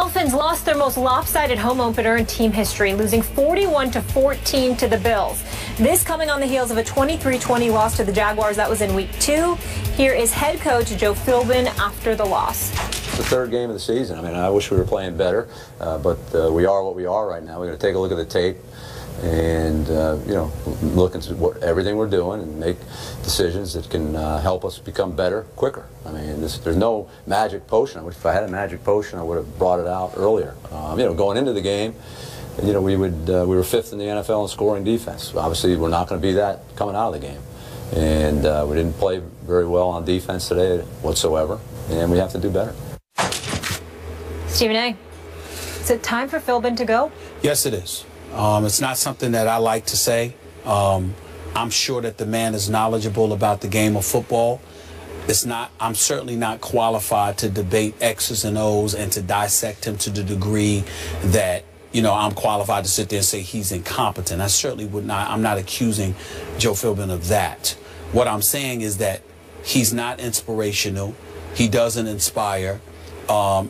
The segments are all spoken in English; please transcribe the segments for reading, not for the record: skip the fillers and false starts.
Dolphins lost their most lopsided home opener in team history, losing 41-14 to the Bills. This coming on the heels of a 23-20 loss to the Jaguars. That was in week 2. Here is head coach Joe Philbin after the loss. It's the third game of the season. I mean, I wish we were playing better, but we are what we are right now. We're going to take a look at the tape and you know, look into everything we're doing and make decisions that can help us become better quicker. I mean, there's no magic potion. If I had a magic potion, I would have brought it out earlier. You know, going into the game, you know, we were 5th in the NFL in scoring defense. Obviously, we're not going to be that coming out of the game, and we didn't play very well on defense today whatsoever, and we have to do better. Stephen A., is it time for Philbin to go? Yes, it is. It's not something that I like to say. I'm sure that the man is knowledgeable about the game of football. I'm certainly not qualified to debate X's and O's and to dissect him to the degree that, you know, I'm qualified to sit there and say he's incompetent. I certainly would not. I'm not accusing Joe Philbin of that. What I'm saying is that he's not inspirational. He doesn't inspire.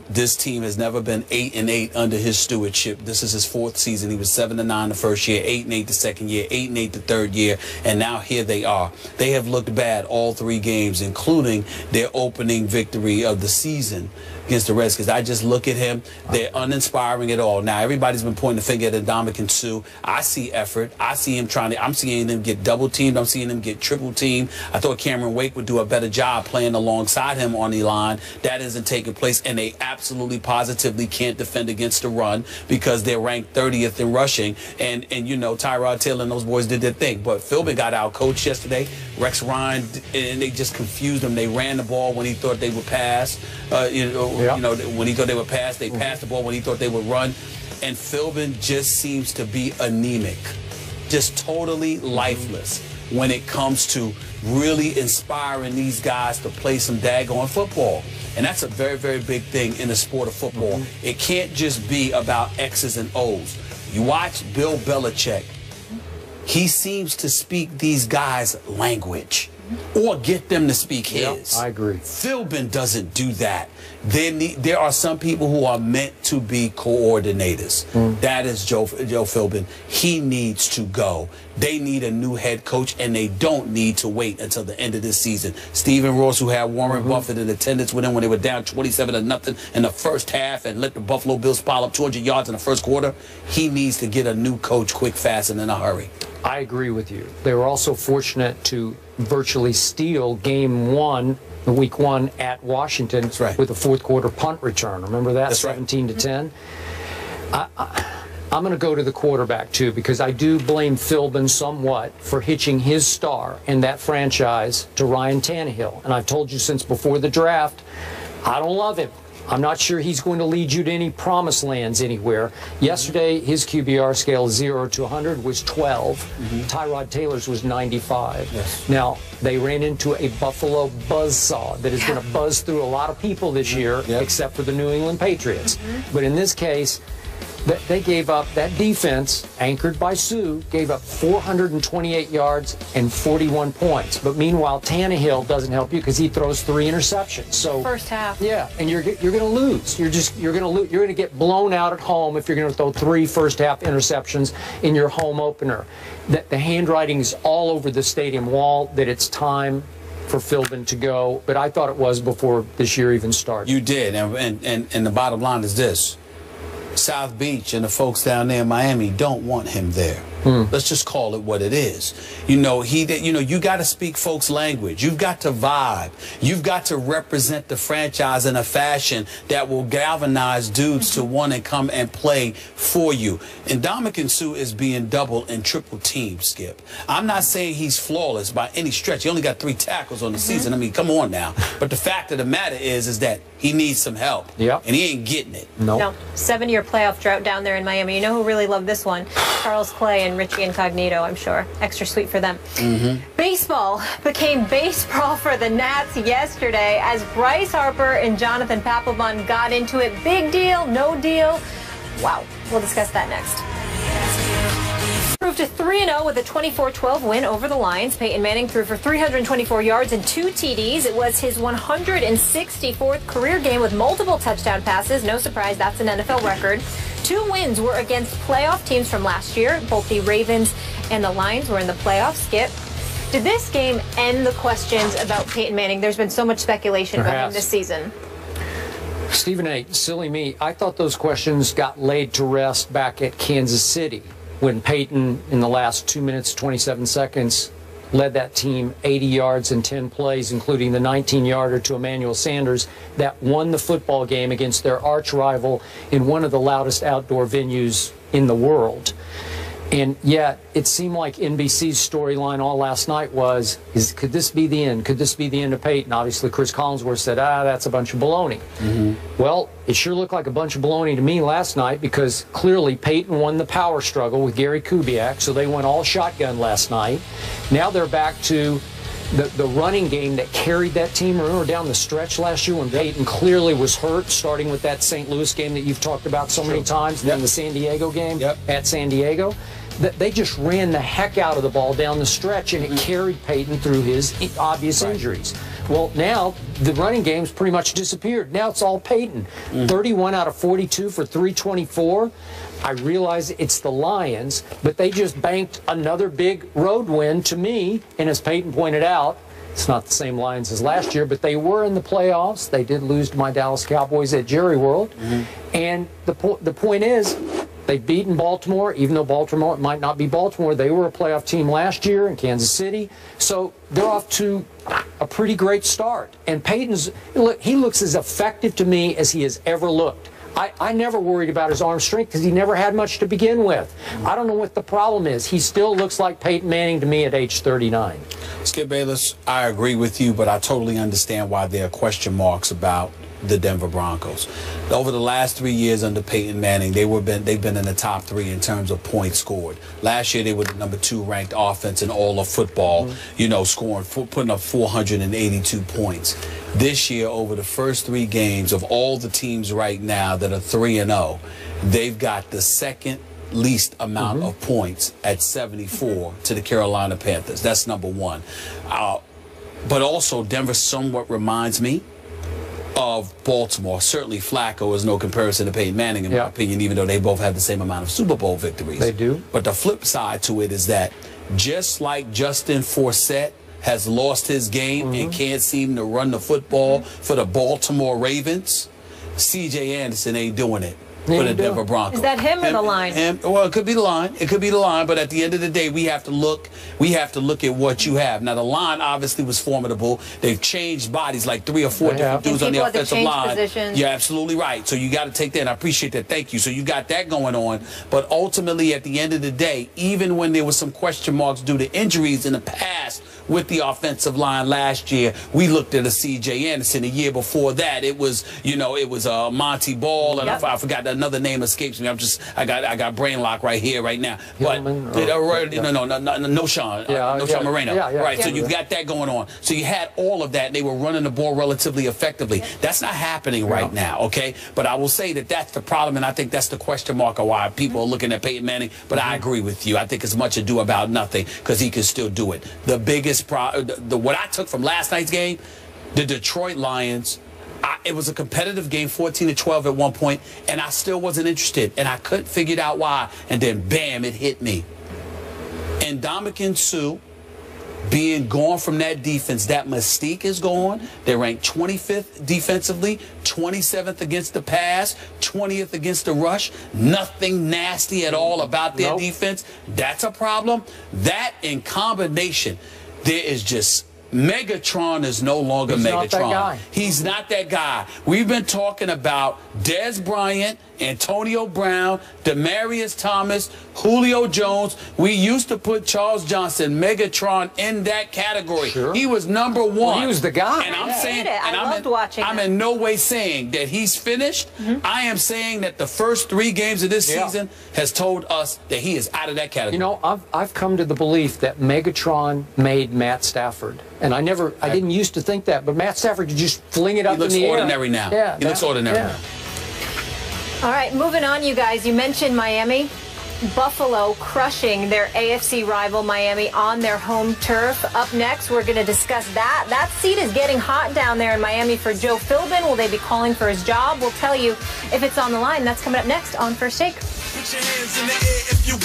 This team has never been 8-8 under his stewardship. This is his 4th season. He was 7-9 the first year, 8-8 the second year, 8-8 the third year, and now here they are. They have looked bad all 3 games, including their opening victory of the season against the Redskins. I just look at him. They're uninspiring at all. Now, everybody's been pointing the finger at Ndamukong Suh. I see effort. I see him I'm seeing them get double-teamed. I'm seeing them get triple-teamed. I thought Cameron Wake would do a better job playing alongside him on the line. That isn't taking place, and they absolutely positively can't defend against the run because they're ranked 30th in rushing. And you know, Tyrod Taylor and those boys did their thing. But Philbin got out coached yesterday. Rex Ryan, and they just confused him. They ran the ball when he thought they would pass. You know, when he thought they would pass, they passed the ball when he thought they would run. And Philbin just seems to be anemic, just totally lifeless when it comes to really inspiring these guys to play some daggone football. And that's a very, very big thing in the sport of football. It can't just be about X's and O's. You watch Bill Belichick, he seems to speak these guys' language or get them to speak his. I agree. Philbin doesn't do that. There are some people who are meant to be coordinators. That is Joe Philbin. He needs to go. They need a new head coach, and they don't need to wait until the end of this season. Stephen Ross, who had Warren Buffett in attendance with him when they were down 27-0 in the first half and let the Buffalo Bills pile up 200 yards in the first quarter, he needs to get a new coach quick, fast, and in a hurry. I agree with you. They were also fortunate to virtually steal game 1, week 1 at Washington with a 4th quarter punt return. Remember that? 17-10. I'm going to go to the quarterback too, because I do blame Philbin somewhat for hitching his star in that franchise to Ryan Tannehill. And I've told you since before the draft, I don't love him. I'm not sure he's going to lead you to any promised lands anywhere. Yesterday, his QBR scale 0 to 100 was 12. Tyrod Taylor's was 95. Now, they ran into a Buffalo buzzsaw that is going to buzz through a lot of people this year, except for the New England Patriots. But in this case, they gave up, that defense, anchored by Suh, gave up 428 yards and 41 points. But meanwhile, Tannehill doesn't help you because he throws 3 interceptions. So first half. Yeah, and you're going to lose. You're going to lose. You're going to get blown out at home if you're going to throw 3 first half interceptions in your home opener. That the handwriting's all over the stadium wall that it's time for Philbin to go. But I thought it was before this year even started. You did, and the bottom line is this. South Beach and the folks down there in Miami don't want him there. Let's just call it what it is. You know, you got to speak folks' language. You've got to vibe. You've got to represent the franchise in a fashion that will galvanize dudes to want to come and play for you. And Ndamukong Suh is being double and triple teamed, Skip. I'm not saying he's flawless by any stretch. He only got 3 tackles on the season. I mean, come on now. But the fact of the matter is that he needs some help. And he ain't getting it. No. 7-year playoff drought down there in Miami. You know who really loved this one? Charles Clay and Richie Incognito, I'm sure. Extra sweet for them. Baseball became baseball for the Nats yesterday as Bryce Harper and Jonathan Papelbon got into it. Big deal, no deal. Wow. We'll discuss that next. improved to 3-0 with a 24-12 win over the Lions. Peyton Manning threw for 324 yards and 2 TDs. It was his 164th career game with multiple touchdown passes. No surprise, that's an NFL record. 2 wins were against playoff teams from last year. Both the Ravens and the Lions were in the playoffs. Skip, did this game end the questions about Peyton Manning? There's been so much speculation about him this season. Stephen A., silly me, I thought those questions got laid to rest back at Kansas City when Peyton, in the last 2 minutes, 27 seconds, led that team 80 yards in 10 plays, including the 19-yarder to Emmanuel Sanders that won the football game against their arch rival in one of the loudest outdoor venues in the world. And yet, it seemed like NBC's storyline all last night was, could this be the end? Could this be the end of Peyton? Obviously, Chris Collinsworth said, that's a bunch of baloney. Well, it sure looked like a bunch of baloney to me last night because clearly Peyton won the power struggle with Gary Kubiak, so they went all shotgun last night. Now they're back to the running game that carried that team. Remember down the stretch last year when Peyton clearly was hurt, starting with that St. Louis game that you've talked about so many times, and then the San Diego game at San Diego. They just ran the heck out of the ball down the stretch, and it carried Peyton through his obvious injuries. Well, now the running game's pretty much disappeared. Now it's all Peyton. 31 out of 42 for 324. I realize it's the Lions, but they just banked another big road win to me. And as Peyton pointed out, it's not the same Lions as last year, but they were in the playoffs. They did lose to my Dallas Cowboys at Jerry World. And the point is, they've beaten Baltimore, even though Baltimore might not be Baltimore. They were a playoff team last year in Kansas City. So they're off to a pretty great start. And Peyton's, look, he looks as effective to me as he has ever looked. I never worried about his arm strength because he never had much to begin with. I don't know what the problem is. He still looks like Peyton Manning to me at age 39. Skip Bayless, I agree with you, but I totally understand why there are question marks about the Denver Broncos. Over the last 3 years under Peyton Manning, they've been in the top 3 in terms of points scored. Last year they were the #2 ranked offense in all of football, putting up 482 points. This year, over the first 3 games of all the teams right now that are 3-0, they've got the second least amount of points at 74 to the Carolina Panthers. That's number 1. But also Denver somewhat reminds me of Baltimore. Certainly Flacco is no comparison to Peyton Manning in my opinion, even though they both have the same amount of Super Bowl victories. They do. But the flip side to it is that just like Justin Forsett has lost his game and can't seem to run the football for the Baltimore Ravens, C.J. Anderson ain't doing it for the Denver Broncos. Is that him or the line? Well, it could be the line. It could be the line. But at the end of the day, we have to look. We have to look at what you have. Now, the line obviously was formidable. They've changed bodies like 3 or 4 different dudes on the offensive line. Positions. You're absolutely right. So you got to take that. And I appreciate that. Thank you. So you got that going on. But ultimately, at the end of the day, even when there was some question marks due to injuries in the past with the offensive line last year, we looked at a C.J. Anderson. The year before that, it was Monty Ball, and I forgot another name escapes me. I got brain lock right here, right now. But no Sean Moreno. Right. So you've got that going on. So you had all of that, and they were running the ball relatively effectively. That's not happening right now. Okay. But I will say that that's the problem, and I think that's the question mark of why people are looking at Peyton Manning. But I agree with you. I think it's much ado about nothing because he can still do it. The biggest what I took from last night's game, the Detroit Lions, it was a competitive game, 14-12 at one point, and I still wasn't interested, and I couldn't figure out why, and then bam, it hit me. And Ndamukong Suh being gone from that defense, that mystique is gone. They ranked 25th defensively, 27th against the pass, 20th against the rush. Nothing nasty at all about their defense. That's a problem. That in combination, there is just Megatron is no longer Megatron. Not that guy. He's not that guy. We've been talking about Dez Bryant, Antonio Brown, Demaryius Thomas, Julio Jones. We used to put Charles Johnson, Megatron, in that category. Sure. He was number 1. Well, he was the guy. And I'm saying, I loved watching I'm him. in no way saying that he's finished. I am saying that the first 3 games of this season has told us that he is out of that category. You know, I've come to the belief that Megatron made Matt Stafford. And I didn't used to think that, but Matt Stafford could just fling it up in the air. He looks ordinary now. Yeah, he looks ordinary now. All right, moving on, you guys. You mentioned Miami. Buffalo crushing their AFC rival Miami on their home turf. Up next, we're going to discuss that. That seat is getting hot down there in Miami for Joe Philbin. Will they be calling for his job? We'll tell you if it's on the line. That's coming up next on First Take. Put your hands in the air if you